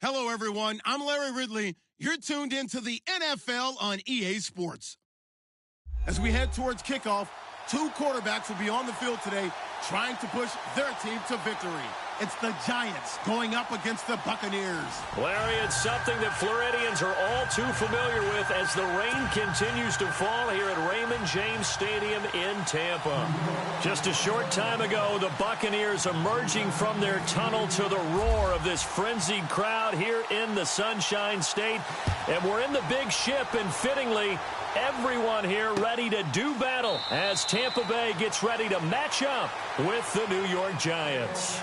Hello, everyone. I'm Larry Ridley. You're tuned into the NFL on EA Sports. As we head towards kickoff, two quarterbacks will be on the field today trying to push their team to victory. It's the Giants going up against the Buccaneers. Larry, it's something that Floridians are all too familiar with as the rain continues to fall here at Raymond James Stadium in Tampa. Just a short time ago, the Buccaneers emerging from their tunnel to the roar of this frenzied crowd here in the Sunshine State. And we're in the big ship, and fittingly, everyone here ready to do battle as Tampa Bay gets ready to match up with the New York Giants.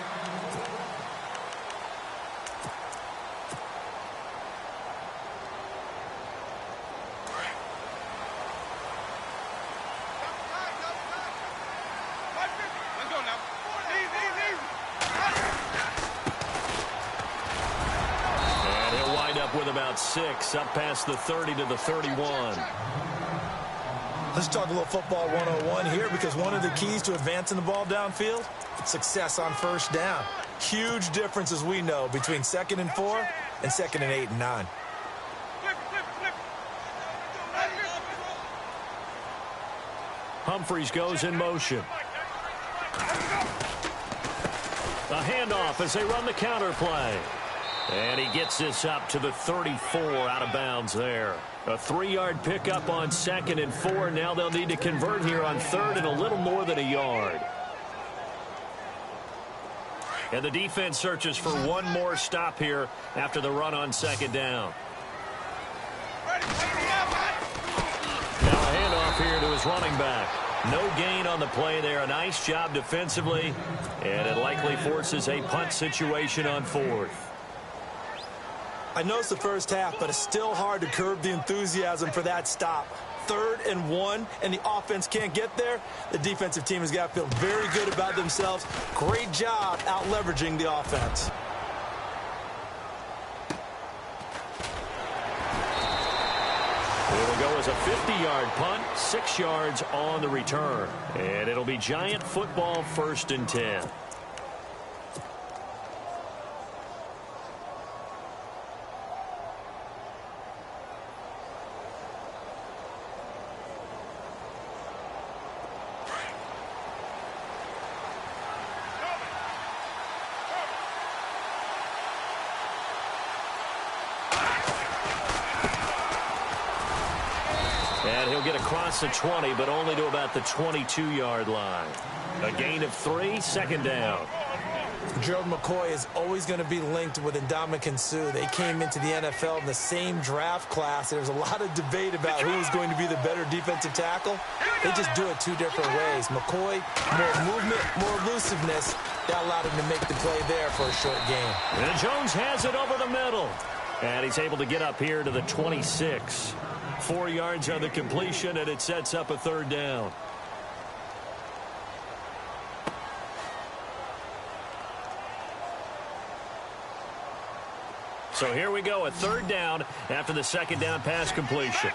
With about 6, up past the 30 to the 31. Let's talk a little football 101 here, because one of the keys to advancing the ball downfield, success on first down. Huge difference, as we know, between 2nd and 4 and 2nd and 8 and 9. Humphries goes in motion. A handoff as they run the counter play. And he gets this up to the 34 out of bounds there. A 3-yard pickup on 2nd and 4. Now they'll need to convert here on 3rd and a little more than a yard. And the defense searches for one more stop here after the run on 2nd down. Now a handoff here to his running back. No gain on the play there. A nice job defensively. And it likely forces a punt situation on 4th. I know it's the first half, but it's still hard to curb the enthusiasm for that stop. 3rd and 1, and the offense can't get there. The defensive team has got to feel very good about themselves. Great job out leveraging the offense. It will go as a 50-yard punt, 6 yards on the return. And it'll be Giant football, 1st and 10. And he'll get across the 20, but only to about the 22-yard line. A gain of 3, 2nd down. Gerald McCoy is always going to be linked with Ndamukong Suh. They came into the NFL in the same draft class. There's a lot of debate about who is going to be the better defensive tackle. They just do it 2 different ways. McCoy, more movement, more elusiveness. That allowed him to make the play there for a short gain. And Jones has it over the middle. And he's able to get up here to the 26. 4 yards on the completion, and it sets up a 3rd down. So here we go, a 3rd down after the 2nd down pass completion.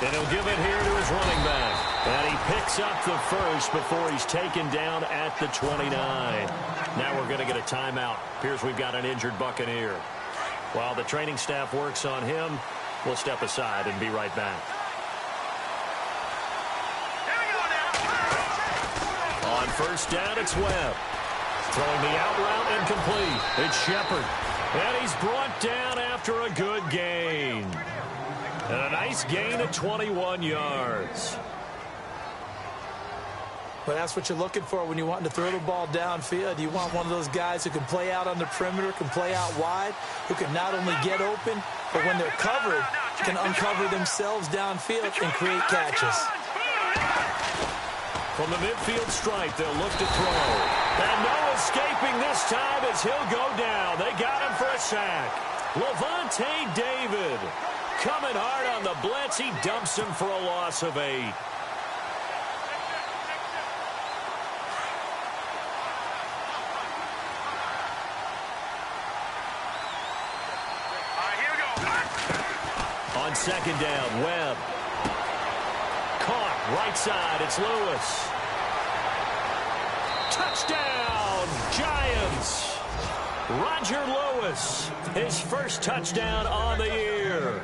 And he'll give it here to his running back. And he picks up the first before he's taken down at the 29. Now we're going to get a timeout. Appears we've got an injured Buccaneer. While the training staff works on him, we'll step aside and be right back. On 1st down, it's Webb. Throwing the out route incomplete. It's Shepard. And he's brought down after a good gain. And a nice gain of 21 yards. But that's what you're looking for when you want to throw the ball downfield. You want one of those guys who can play out on the perimeter, can play out wide, who can not only get open, but when they're covered, can uncover themselves downfield and create catches. From the midfield stripe, they'll look to throw. And no escaping this time as he'll go down. They got him for a sack. Levante David coming hard on the blitz. He dumps him for a loss of 8. On 2nd down, Webb. Caught right side, it's Lewis. Touchdown, Giants. Roger Lewis, his first touchdown on the year.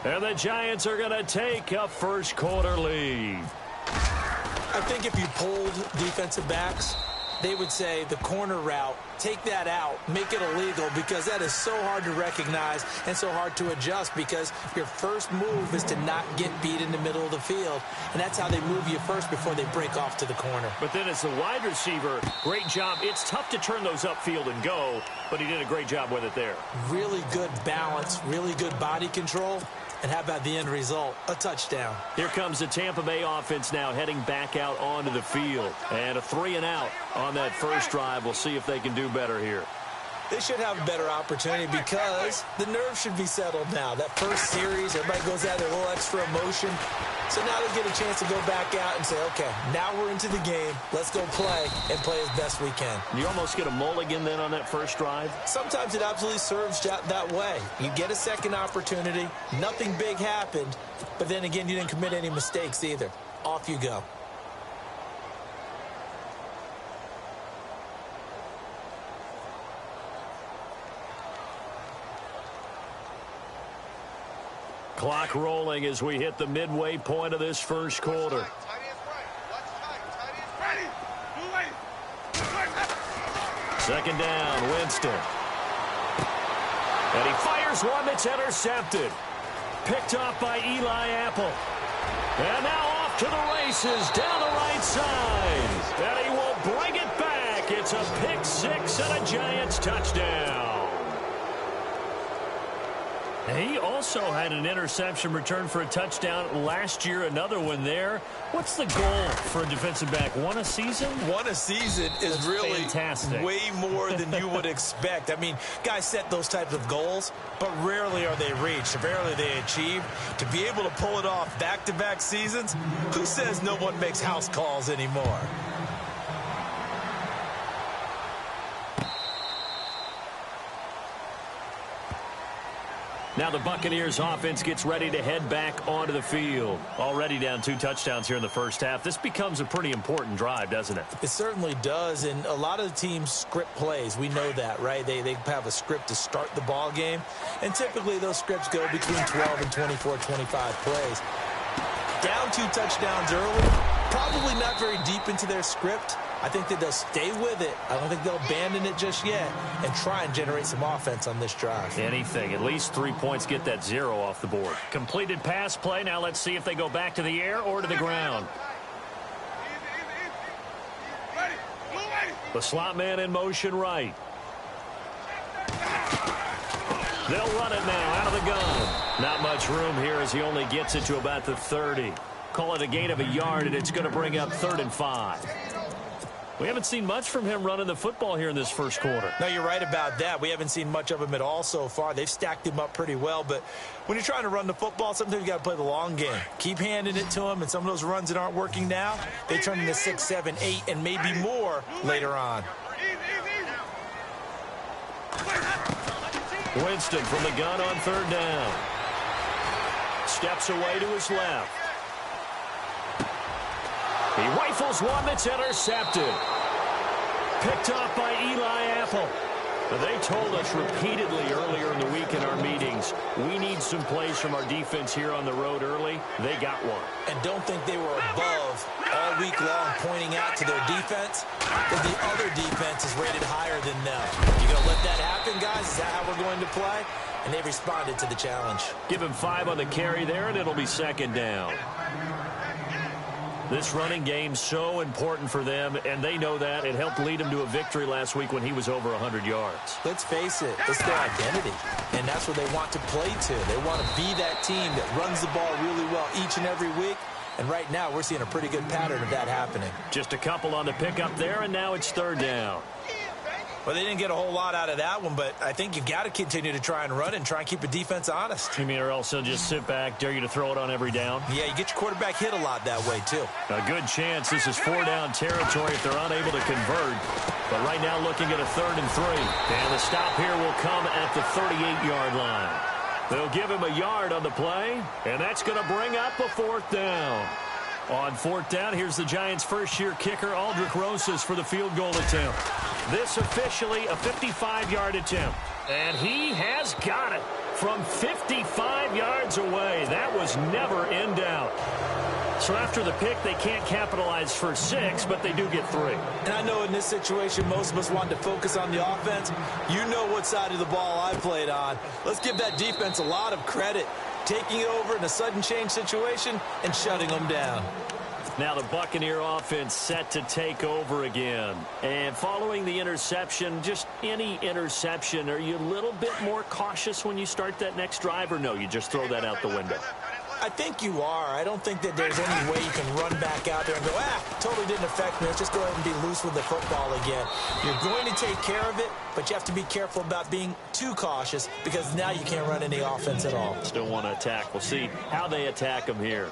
And the Giants are going to take a first quarter lead. I think if you polled defensive backs, they would say the corner route, take that out, make it illegal, because that is so hard to recognize and so hard to adjust, because your first move is to not get beat in the middle of the field, and that's how they move you first before they break off to the corner. But then as the wide receiver, great job. It's tough to turn those upfield and go, but he did a great job with it there. Really good balance, really good body control. And how about the end result? A touchdown. Here comes the Tampa Bay offense now heading back out onto the field. And a 3-and-out on that first drive. We'll see if they can do better here. They should have a better opportunity because the nerves should be settled now. That first series, everybody goes out there, a little extra emotion. So now they get a chance to go back out and say, okay, now we're into the game. Let's go play and play as best we can. You almost get a mulligan then on that first drive? Sometimes it absolutely serves that way. You get a second opportunity. Nothing big happened. But then again, you didn't commit any mistakes either. Off you go. Clock rolling as we hit the midway point of this first quarter. Second down, Winston. And he fires one that's intercepted. Picked off by Eli Apple. And now off to the races down the right side. And he will bring it back. It's a pick six and a Giants touchdown. He also had an interception return for a touchdown last year, another one there. What's the goal for a defensive back? One a season? One a season is That's really fantastic. Way more than you would expect. I mean, guys set those types of goals, but rarely are they reached, rarely they achieved. To be able to pull it off back-to-back seasons, who says no one makes house calls anymore? Now the Buccaneers offense gets ready to head back onto the field. Already down 2 touchdowns here in the first half. This becomes a pretty important drive, doesn't it? It certainly does, and a lot of the teams script plays. We know that, right? They have a script to start the ball game, and typically those scripts go between 12 and 24, 25 plays. Down 2 touchdowns early, probably not very deep into their script. I think that they'll stay with it. I don't think they'll abandon it just yet and try and generate some offense on this drive. Anything. At least 3 points, get that 0 off the board. Completed pass play. Now let's see if they go back to the air or to the ground. The slot man in motion right. They'll run it now out of the gun. Not much room here as he only gets it to about the 30. Call it a gain of a yard, and it's going to bring up 3rd and 5. We haven't seen much from him running the football here in this first quarter. No, you're right about that. We haven't seen much of him at all so far. They've stacked him up pretty well, but when you're trying to run the football, sometimes you got to play the long game. Keep handing it to him, and some of those runs that aren't working now, they turn into 6, 7, 8, and maybe more later on. Winston from the gun on 3rd down. Steps away to his left. He rifles one that's intercepted. Picked off by Eli Apple. They told us repeatedly earlier in the week in our meetings, we need some plays from our defense here on the road early. They got one. And don't think they were above all week long pointing out to their defense, because the other defense is rated higher than them. You going to let that happen, guys? Is that how we're going to play? And they responded to the challenge. Give him 5 on the carry there, and it'll be 2nd down. This running game so important for them, and they know that. It helped lead them to a victory last week when he was over 100 yards. Let's face it, it's their identity, and that's what they want to play to. They want to be that team that runs the ball really well each and every week, and right now we're seeing a pretty good pattern of that happening. Just a couple on the pickup there, and now it's 3rd down. Well, they didn't get a whole lot out of that one, but I think you've got to continue to try and run and try and keep the defense honest. You mean or else they'll just sit back, dare you to throw it on every down? Yeah, you get your quarterback hit a lot that way, too. A good chance this is 4-down territory if they're unable to convert. But right now looking at a 3rd and 3. And the stop here will come at the 38-yard line. They'll give him a yard on the play, and that's going to bring up a 4th down. On fourth down, here's the Giants' first-year kicker, Aldrich Rosas, for the field goal attempt. This officially a 55-yard attempt. And he has got it from 55 yards away. That was never in doubt. So after the pick, they can't capitalize for 6, but they do get 3. And I know in this situation, most of us wanted to focus on the offense. You know what side of the ball I played on. Let's give that defense a lot of credit, taking it over in a sudden change situation and shutting them down. Now the Buccaneer offense set to take over again. And following the interception, just any interception, are you a little bit more cautious when you start that next drive, or no, you just throw that out the window? I think you are. I don't think that there's any way you can run back out there and go, totally didn't affect me. Let's just go ahead and be loose with the football again. You're going to take care of it, but you have to be careful about being too cautious because now you can't run any offense at all. Still want to attack. We'll see how they attack them here.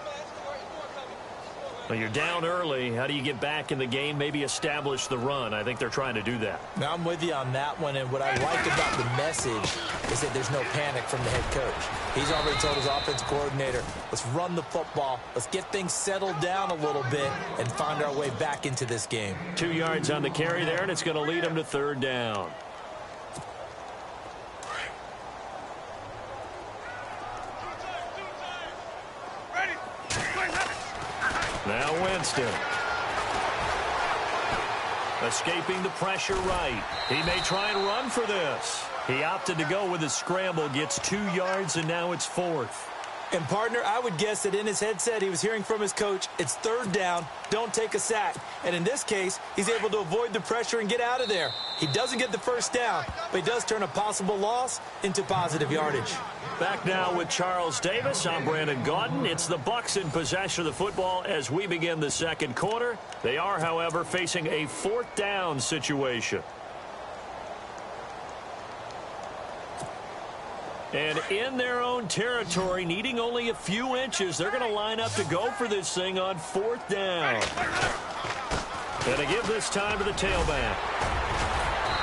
Well, you're down early. How do you get back in the game? Maybe establish the run. I think they're trying to do that. Now, I'm with you on that one, and what I like about the message is that there's no panic from the head coach. He's already told his offensive coordinator, let's run the football, let's get things settled down a little bit, and find our way back into this game. 2 yards on the carry there, and it's going to lead them to third down. Now Winston. Escaping the pressure right. He may try and run for this. He opted to go with a scramble, gets 2 yards, and now it's 4th. And, partner, I would guess that in his headset he was hearing from his coach, it's third down, don't take a sack. And in this case, he's able to avoid the pressure and get out of there. He doesn't get the first down, but he does turn a possible loss into positive yardage. Back now with Charles Davis. I'm Brandon Gaudin. It's the Bucs in possession of the football as we begin the second quarter. They are, however, facing a fourth down situation. And in their own territory, needing only a few inches, they're going to line up to go for this thing on fourth down. And they give this time to the tailback.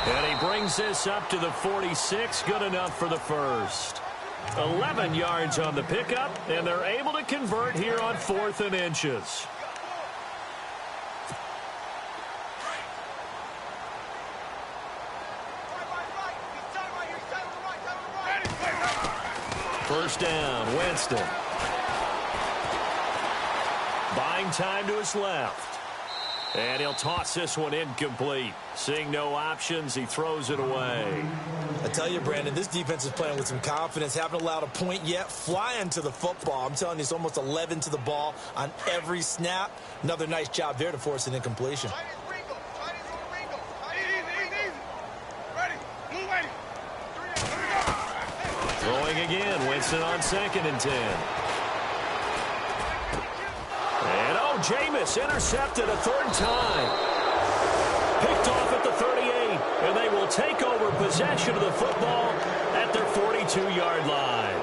And he brings this up to the 46. Good enough for the first. 11 yards on the pickup, and they're able to convert here on 4th and inches. First down, Winston. Buying time to his left. And he'll toss this one incomplete. Seeing no options, he throws it away. I tell you, Brandon, this defense is playing with some confidence. Haven't allowed a point yet. Flying to the football. I'm telling you, it's almost 11 to the ball on every snap. Another nice job there to force an incompletion. Throwing again, Winston on 2nd and 10. And, Jameis intercepted a third time. Picked off at the 38, and they will take over possession of the football at their 42-yard line.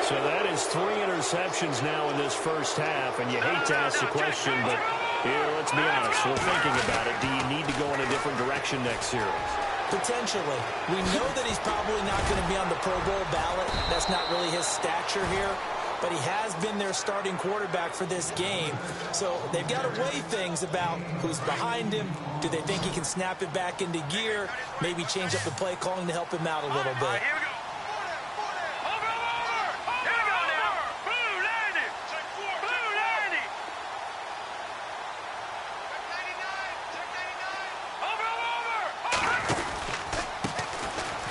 So that is 3 interceptions now in this first half, and you hate to ask the question, but let's be honest, we're thinking about it. Do you need to go in a different direction next series? Potentially. We know that he's probably not going to be on the Pro Bowl ballot. That's not really his stature here. But he has been their starting quarterback for this game. So they've got to weigh things about who's behind him. Do they think he can snap it back into gear? Maybe change up the play calling to help him out a little bit.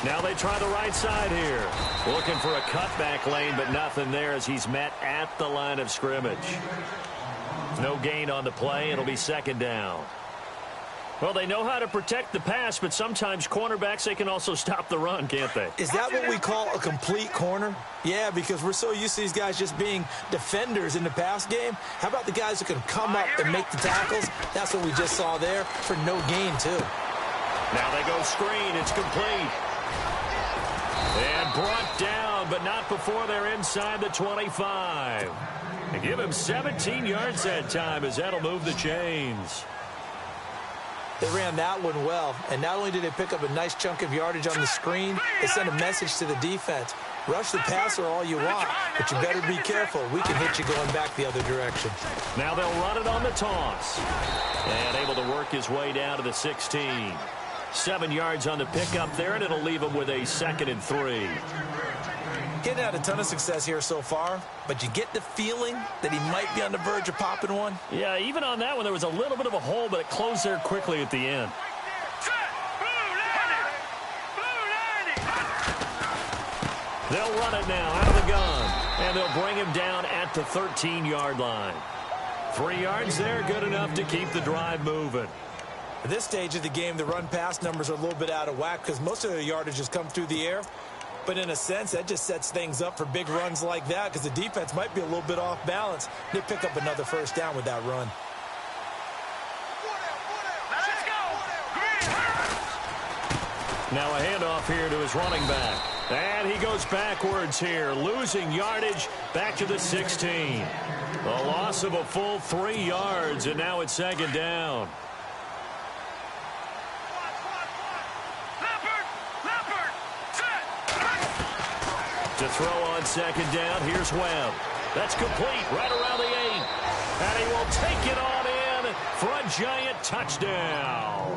Now they try the right side here. Looking for a cutback lane, but nothing there as he's met at the line of scrimmage. No gain on the play. It'll be 2nd down. Well, they know how to protect the pass, but sometimes cornerbacks, they can also stop the run, can't they? Is that what we call a complete corner? Yeah, because we're so used to these guys just being defenders in the pass game. How about the guys who can come up and make the tackles? That's what we just saw there for no gain, too. Now they go screen. It's complete. And brought down, but not before they're inside the 25. They give him 17 yards that time as that'll move the chains. They ran that one well, and not only did they pick up a nice chunk of yardage on the screen, they sent a message to the defense. Rush the passer all you want, but you better be careful. We can hit you going back the other direction. Now they'll run it on the toss. And able to work his way down to the 16. 7 yards on the pickup there, and it'll leave him with a 2nd and 3. Getting had a ton of success here so far, but you get the feeling that he might be on the verge of popping one. Yeah, even on that one, there was a little bit of a hole, but it closed there quickly at the end. They'll run it now out of the gun, and they'll bring him down at the 13-yard line. 3 yards there, good enough to keep the drive moving. At this stage of the game, the run-pass numbers are a little bit out of whack because most of the yardage has come through the air. But in a sense, that just sets things up for big runs like that because the defense might be a little bit off balance. They pick up another first down with that run. Now a handoff here to his running back. And he goes backwards here, losing yardage back to the 16. A loss of a full 3 yards, and now it's 2nd down. To throw on 2nd down, here's Webb. That's complete right around the 8. And he will take it on in for a giant touchdown.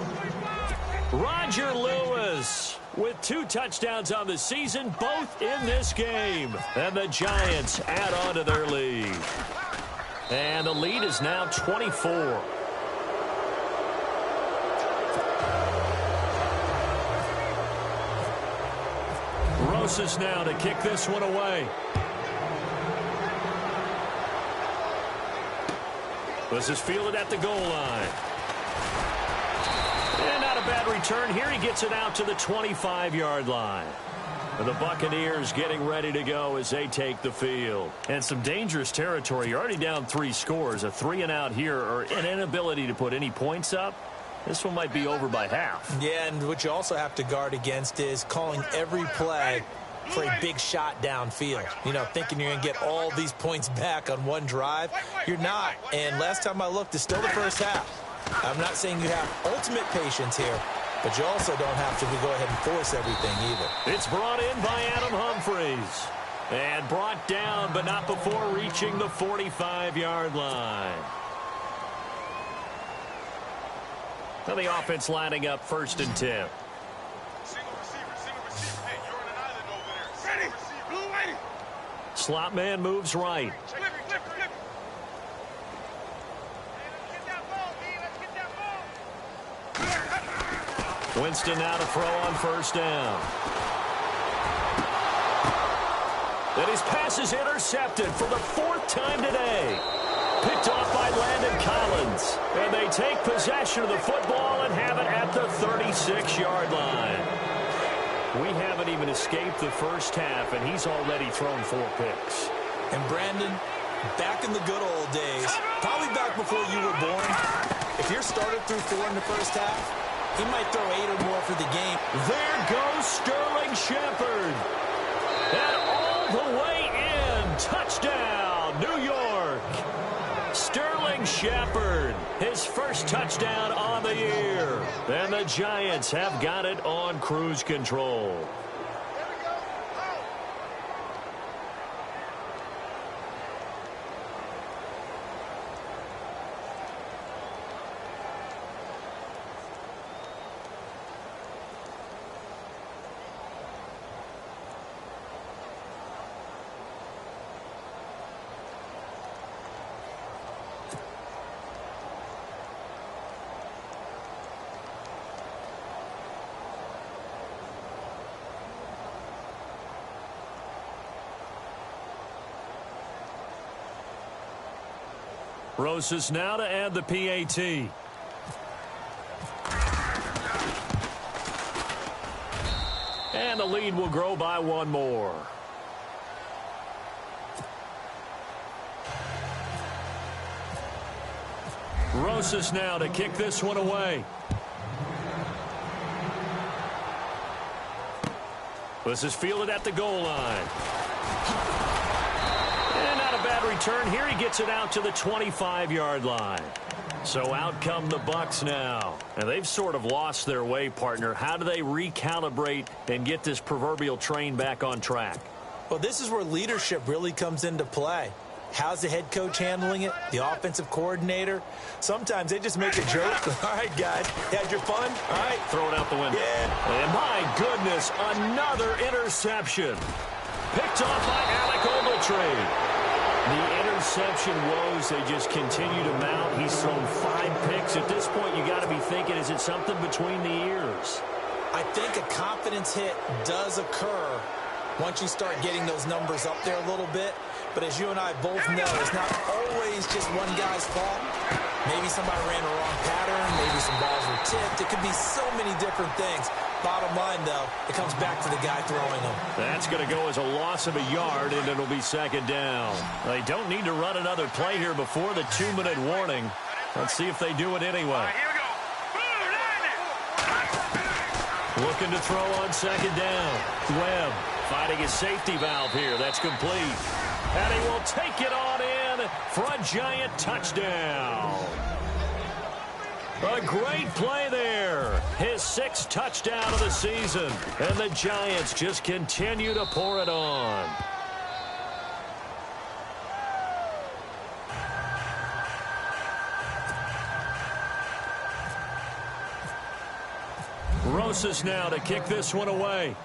Roger Lewis with 2 touchdowns on the season, both in this game. And the Giants add on to their lead. And the lead is now 24. Rosas now to kick this one away. This is fielded at the goal line. And not a bad return here. He gets it out to the 25-yard line. And the Buccaneers getting ready to go as they take the field. And some dangerous territory. You're already down 3 scores. A 3-and-out here, or an inability to put any points up. This one might be over by half. Yeah, and what you also have to guard against is calling every play for a big shot downfield. You know, thinking you're going to get all these points back on one drive. You're not. And last time I looked, it's still the first half. I'm not saying you have ultimate patience here, but you also don't have to go ahead and force everything either. It's brought in by Adam Humphries. And brought down, but not before reaching the 45-yard line. Now the offense lining up 1st and 10. Slot man moves right. Winston now to throw on 1st down. And his pass is intercepted for the 4th time today. Picked off by Landon Collins. And they take possession of the football and have it at the 36-yard line. We haven't even escaped the first half, and he's already thrown 4 picks. And Brandon, back in the good old days, probably back before you were born, if you're started through 4 in the first half, he might throw 8 or more for the game. There goes Sterling Shepard. And all the way in. Touchdown, New York. Sterling Shepard, his first touchdown on the year. And the Giants have got it on cruise control. Rosas now to add the PAT. And the lead will grow by 1 more. Rosas now to kick this one away. This is fielded at the goal line. And not a bad return here. He gets it out to the 25-yard line. So out come the Bucs now. And they've sort of lost their way, partner. How do they recalibrate and get this proverbial train back on track? Well, this is where leadership really comes into play. How's the head coach handling it? The offensive coordinator? Sometimes they just make a joke. All right, guys, had your fun? All right. Throw it out the window. Yeah. And my goodness, another interception. Picked off by Alec Ogletree. The interception woes, they just continue to mount. He's thrown 5 picks. At this point, you got to be thinking, is it something between the ears? I think a confidence hit does occur once you start getting those numbers up there a little bit. But as you and I both know, it's not always just one guy's fault. Maybe somebody ran the wrong pattern. Maybe some balls were tipped. It could be so many different things. Bottom line, though, it comes back to the guy throwing them. That's going to go as a loss of a yard, and it'll be second down. They don't need to run another play here before the 2-minute warning. Let's see if they do it anyway. Looking to throw on second down. Webb finding his safety valve here. That's complete. And he will take it on in for a giant touchdown. A great play there. His 6th touchdown of the season. And the Giants just continue to pour it on. Rosas now to kick this one away.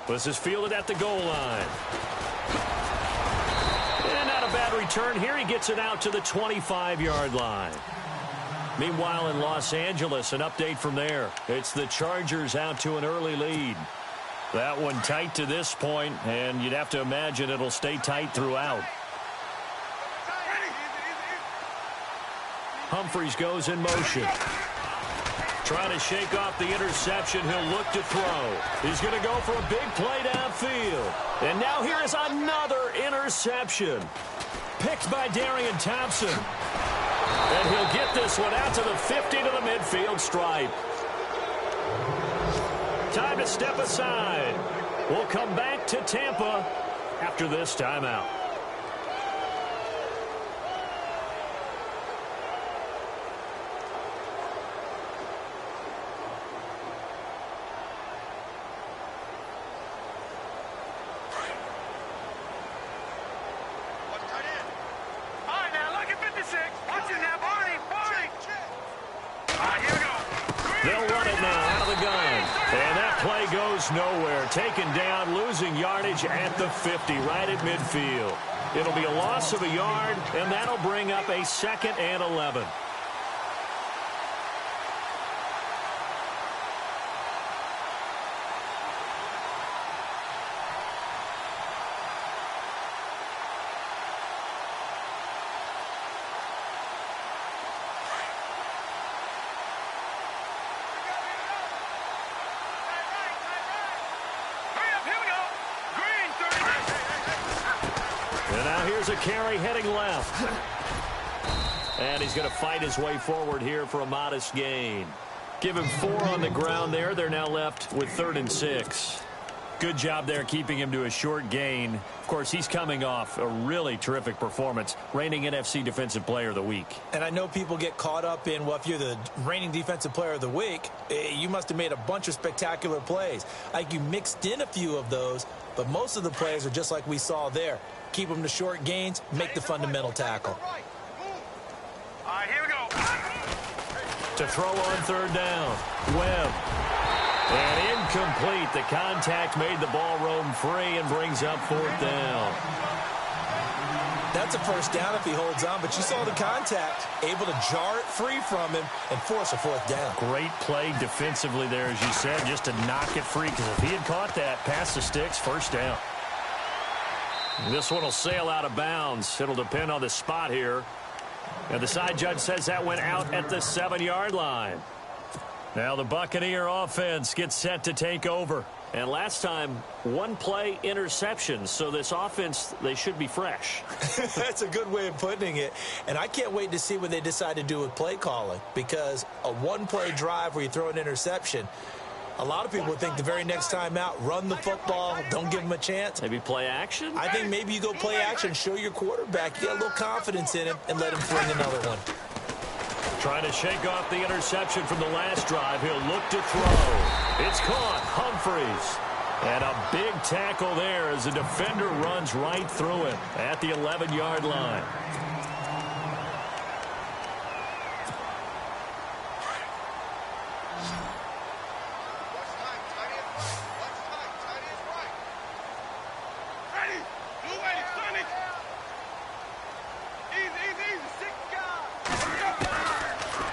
This is fielded at the goal line. And not a bad return here. He gets it out to the 25-yard line. Meanwhile, in Los Angeles, an update from there. It's the Chargers out to an early lead. That one tight to this point, and you'd have to imagine it'll stay tight throughout. Humphries goes in motion. Trying to shake off the interception. He'll look to throw. He's going to go for a big play downfield. And now here is another interception. Picked by Darian Thompson. And he'll get this one out to the 50 to the midfield stripe. Time to step aside. We'll come back to Tampa after this timeout. Nowhere. Taken down, losing yardage at the 50, right at midfield. It'll be a loss of a yard, and that'll bring up a 2nd and 11. A carry heading left. And he's going to fight his way forward here for a modest gain. Give him 4 on the ground there. They're now left with 3rd and 6. Good job there keeping him to a short gain. Of course, he's coming off a really terrific performance, reigning NFC Defensive Player of the Week. And I know people get caught up in, well, if you're the reigning Defensive Player of the Week, you must have made a bunch of spectacular plays. Like you mixed in a few of those, but most of the plays are just like we saw there. Keep them to short gains, make the fundamental tackle. All right, here we go. To throw on 3rd down. Webb. And incomplete. The contact made the ball roam free and brings up 4th down. That's a 1st down if he holds on, but you saw the contact. Able to jar it free from him and force a 4th down. Great play defensively there, as you said, just to knock it free. Because if he had caught that, past the sticks, 1st down. This one will sail out of bounds. It'll depend on the spot here. And the side judge says that went out at the 7-yard line. Now the Buccaneer offense gets set to take over. And last time, 1-play interception. So this offense, they should be fresh. That's a good way of putting it. And I can't wait to see what they decide to do with play calling. Because a 1-play drive where you throw an interception, a lot of people would think the very next time out, run the football, don't give him a chance. Maybe play action? I think maybe you go play action, show your quarterback, you got a little confidence in him, and let him fling another one. Trying to shake off the interception from the last drive. He'll look to throw. It's caught. Humphries. And a big tackle there as the defender runs right through it at the 11-yard line.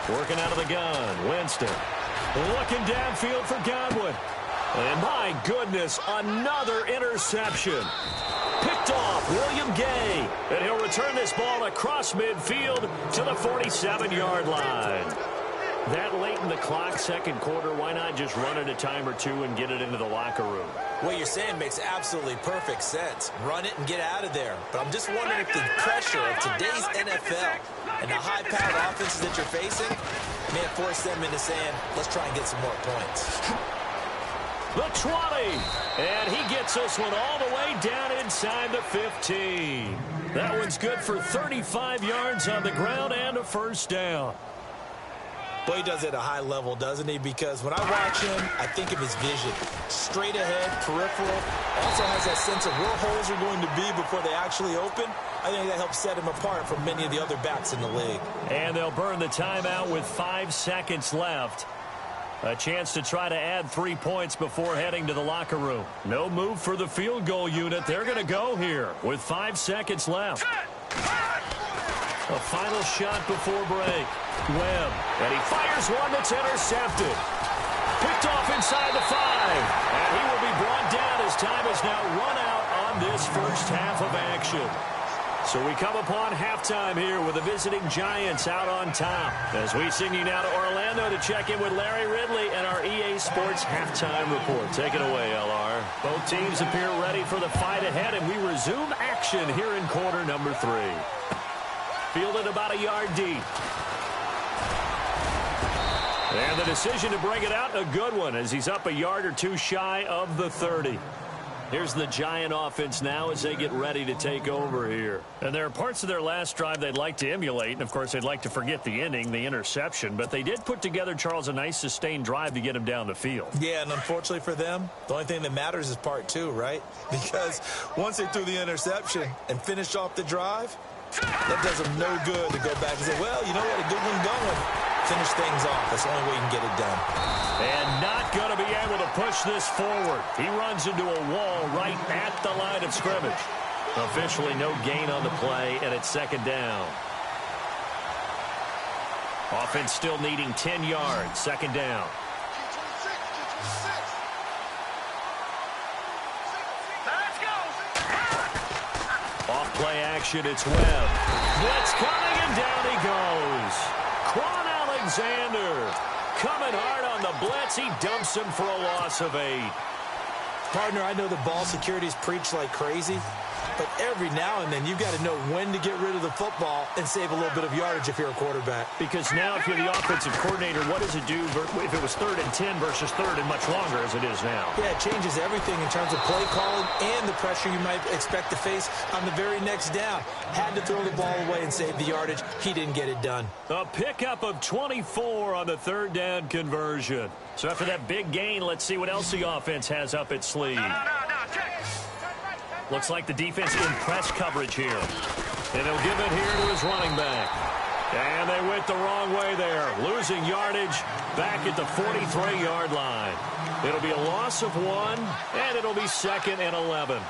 Working out of the gun, Winston. Looking downfield for Godwin. And my goodness, another interception. Picked off William Gay. And he'll return this ball across midfield to the 47-yard line. That late in the clock, second quarter, why not just run it a time or two and get it into the locker room? What you're saying makes absolutely perfect sense. Run it and get out of there. But I'm just wondering if the pressure of today's NFL and the high-powered offenses that you're facing may have forced them into saying, let's try and get some more points. The 20. And he gets this one all the way down inside the 15. That one's good for 35 yards on the ground and a first down. Boy, he does it at a high level, doesn't he? Because when I watch him, I think of his vision. Straight ahead, peripheral. Also has that sense of where holes are going to be before they actually open. I think that helps set him apart from many of the other backs in the league. And they'll burn the timeout with 5 seconds left. A chance to try to add 3 points before heading to the locker room. No move for the field goal unit. They're going to go here with 5 seconds left. A final shot before break. Webb, and he fires one that's intercepted. Picked off inside the 5. And he will be brought down as time is now run out on this first half of action. So we come upon halftime here with the visiting Giants out on top. As we send you now to Orlando to check in with Larry Ridley and our EA Sports halftime report. Take it away, LR. Both teams appear ready for the fight ahead, and we resume action here in quarter number 3. Fielded about a yard deep. And the decision to bring it out, a good one, as he's up a yard or two shy of the 30. Here's the Giant offense now as they get ready to take over here. And there are parts of their last drive they'd like to emulate. And, of course, they'd like to forget the ending, the interception. But they did put together, Charles, a nice sustained drive to get him down the field. Yeah, and unfortunately for them, the only thing that matters is part 2, right? Because once they threw the interception and finished off the drive, that does them no good to go back and say, well, you know what, a good one going. Finish things off. That's the only way you can get it done. And not going to be able to push this forward. He runs into a wall right at the line of scrimmage. Officially no gain on the play, and it's second down. Offense still needing 10 yards. Second down. Let's go. Off play action, it's Webb. Blitz coming, and down he goes. Quan Alexander coming hard on the blitz. He dumps him for a loss of 8. Partner, I know the ball security is preached like crazy, but every now and then you've got to know when to get rid of the football and save a little bit of yardage if you're a quarterback. Because now if you're the offensive coordinator, what does it do if it was 3rd and 10 versus 3rd and much longer as it is now? Yeah, it changes everything in terms of play calling and the pressure you might expect to face on the very next down. Had to throw the ball away and save the yardage. He didn't get it done. A pickup of 24 on the 3rd down conversion. So after that big gain, let's see what else the offense has up its sleeve. Looks like the defense in press coverage here. And he'll give it here to his running back. And they went the wrong way there. Losing yardage back at the 43-yard line. It'll be a loss of 1, and it'll be 2nd and 11.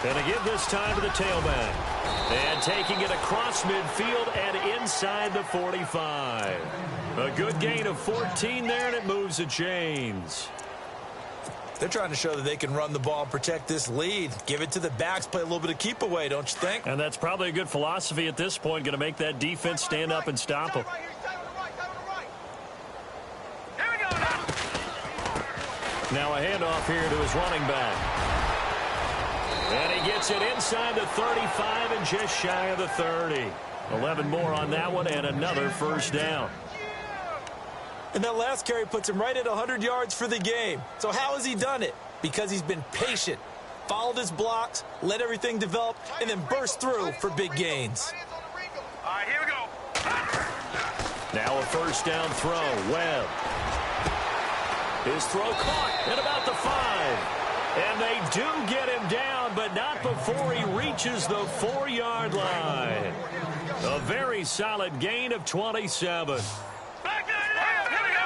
Going to give this time to the tailback. And taking it across midfield and inside the 45. A good gain of 14 there, and it moves the chains. They're trying to show that they can run the ball and protect this lead. Give it to the backs, play a little bit of keep away, don't you think? And that's probably a good philosophy at this point. Going to make that defense stand up and stop them. Here Now a handoff here to his running back. And he gets it inside the 35 and just shy of the 30. 11 more on that one and another first down. And that last carry puts him right at 100 yards for the game. So how has he done it? Because he's been patient, followed his blocks, let everything develop, and then burst through for big gains. All right, here we go. Now a first down throw. Webb. His throw caught at about the 5. And they do get him down, but not before he reaches the 4-yard line. A very solid gain of 27. Back to the left. Here we go.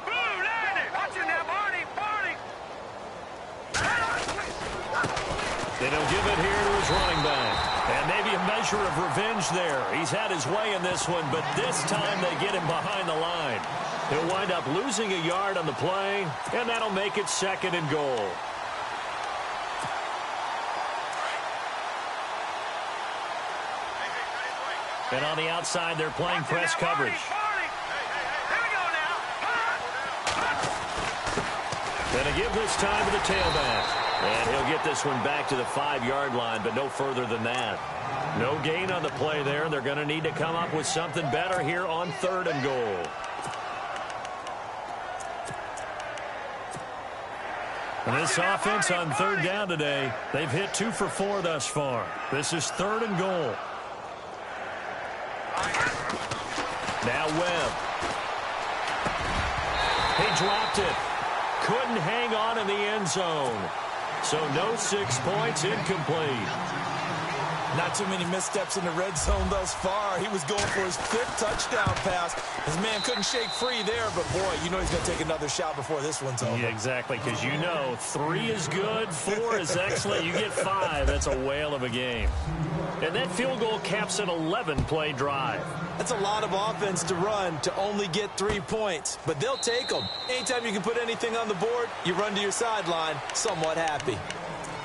Blue, landing. Watch it now, Barney. They don't give it here to his running back. And maybe a measure of revenge there. He's had his way in this one, but this time they get him behind the line. He'll wind up losing a yard on the play, and that'll make it 2nd and goal. And on the outside, they're playing press coverage. Going to give this time to the tailback. And he'll get this one back to the 5-yard line, but no further than that. No gain on the play there. They're going to need to come up with something better here on 3rd and goal. And this offense on 3rd down today, they've hit 2 for 4 thus far. This is 3rd and goal. Now Webb. He dropped it. Couldn't hang on in the end zone. So no 6 points, incomplete. Not too many missteps in the red zone thus far. He was going for his 5th touchdown pass. His man couldn't shake free there, but boy, you know he's going to take another shot before this one's over. Yeah, exactly, because you know 3 is good, 4 is excellent. You get 5, that's a whale of a game. And that field goal caps an 11-play drive. That's a lot of offense to run to only get 3 points, but they'll take them. Anytime you can put anything on the board, you run to your sideline somewhat happy.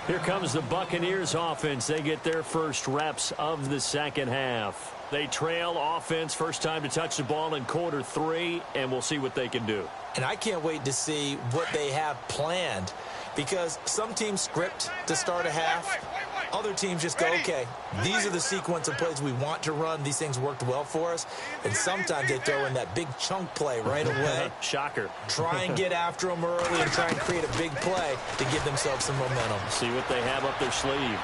Here comes the Buccaneers offense. They get their first reps of the second half. They trail offense, first time to touch the ball in quarter 3, and we'll see what they can do. And I can't wait to see what they have planned, because some teams script to start a half. Other teams just go, okay, these are the sequence of plays we want to run. These things worked well for us. And sometimes they throw in that big chunk play right away. Shocker. Try and get after them early and try and create a big play to give themselves some momentum. See what they have up their sleeve.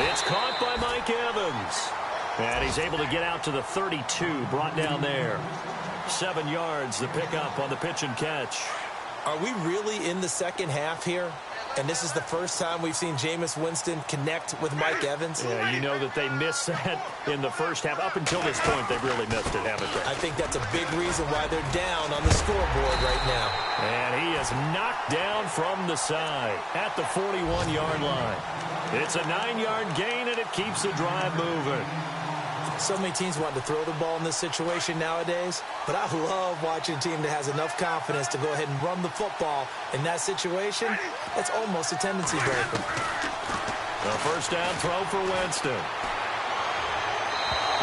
It's caught by Mike Evans. And he's able to get out to the 32, brought down there. 7 yards, the pickup on the pitch and catch. Are we really in the second half here? And this is the first time we've seen Jameis Winston connect with Mike Evans. Yeah, you know that they missed that in the first half. Up until this point, they've really missed it, haven't they? I think that's a big reason why they're down on the scoreboard right now. And he is knocked down from the side at the 41-yard line. It's a 9-yard gain, and it keeps the drive moving. So many teams want to throw the ball in this situation nowadays, but I love watching a team that has enough confidence to go ahead and run the football in that situation. That's almost a tendency breaker. The first down throw for Winston.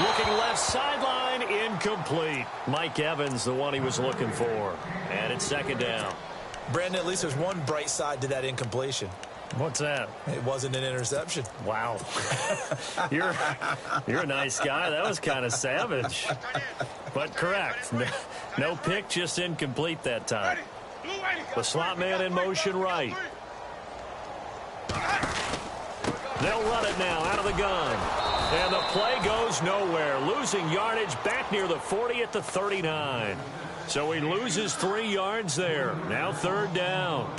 Looking left sideline, incomplete. Mike Evans, the one he was looking for. And it's 2nd down. Brandon, at least there's one bright side to that incompletion. What's that? It wasn't an interception. Wow. You're a nice guy. That was kind of savage. But correct. No pick, just incomplete that time. The slot man in motion right. They'll run it now out of the gun. And the play goes nowhere. Losing yardage back near the 40 at the 39. So he loses 3 yards there. Now 3rd down.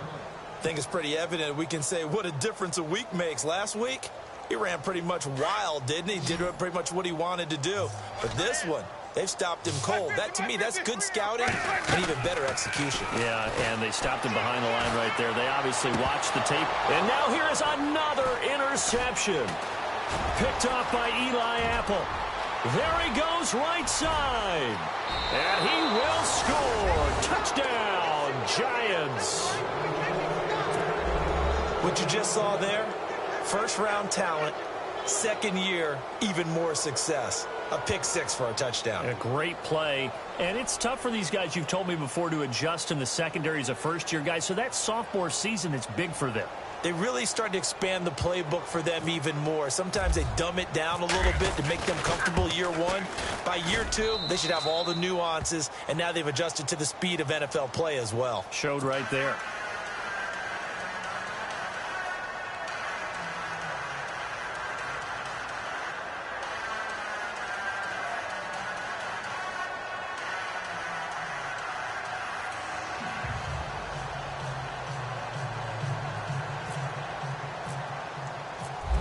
I think it's pretty evident we can say what a difference a week makes. Last week, he ran pretty much wild, didn't he? Did pretty much what he wanted to do. But this one, they've stopped him cold. That, to me, that's good scouting and even better execution. Yeah, and they stopped him behind the line right there. They obviously watched the tape. And now here is another interception. Picked off by Eli Apple. There he goes right side. And he will score. Touchdown, Giants. What you just saw there, first-round talent, second year, even more success. a pick six for a touchdown. A great play. And it's tough for these guys, you've told me before, to adjust in the secondary as a first-year guy. So that sophomore season is big for them. They really start to expand the playbook for them even more. Sometimes they dumb it down a little bit to make them comfortable year one. By year two, they should have all the nuances, and now they've adjusted to the speed of NFL play as well. Showed right there.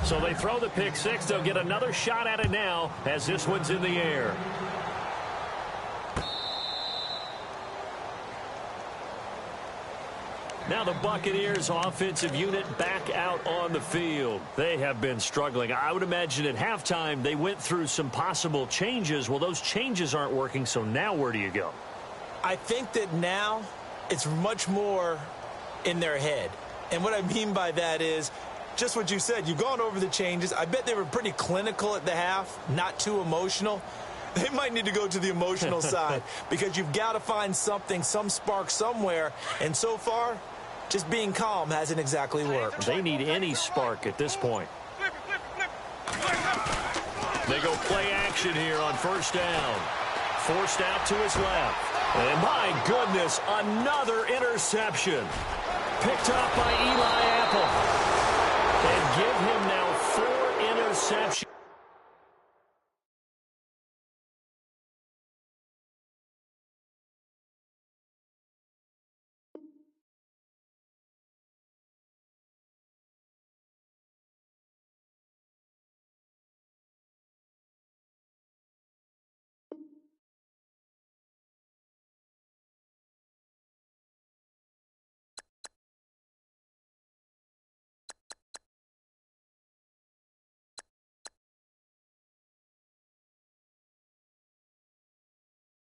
So they throw the pick six. They'll get another shot at it now as this one's in the air. Now the Buccaneers offensive unit back out on the field. They have been struggling. I would imagine at halftime they went through some possible changes. Well, those changes aren't working, so now where do you go? I think that now it's much more in their head. And what I mean by that is just what you said. You've gone over the changes. I bet they were pretty clinical at the half, not too emotional. They might need to go to the emotional side because you've got to find something, some spark somewhere. And so far, just being calm hasn't exactly worked. They need any spark at this point. They go play action here on first down. Forced out to his left. And my goodness, another interception. Picked up by Eli Apple. And give him now 4 interceptions.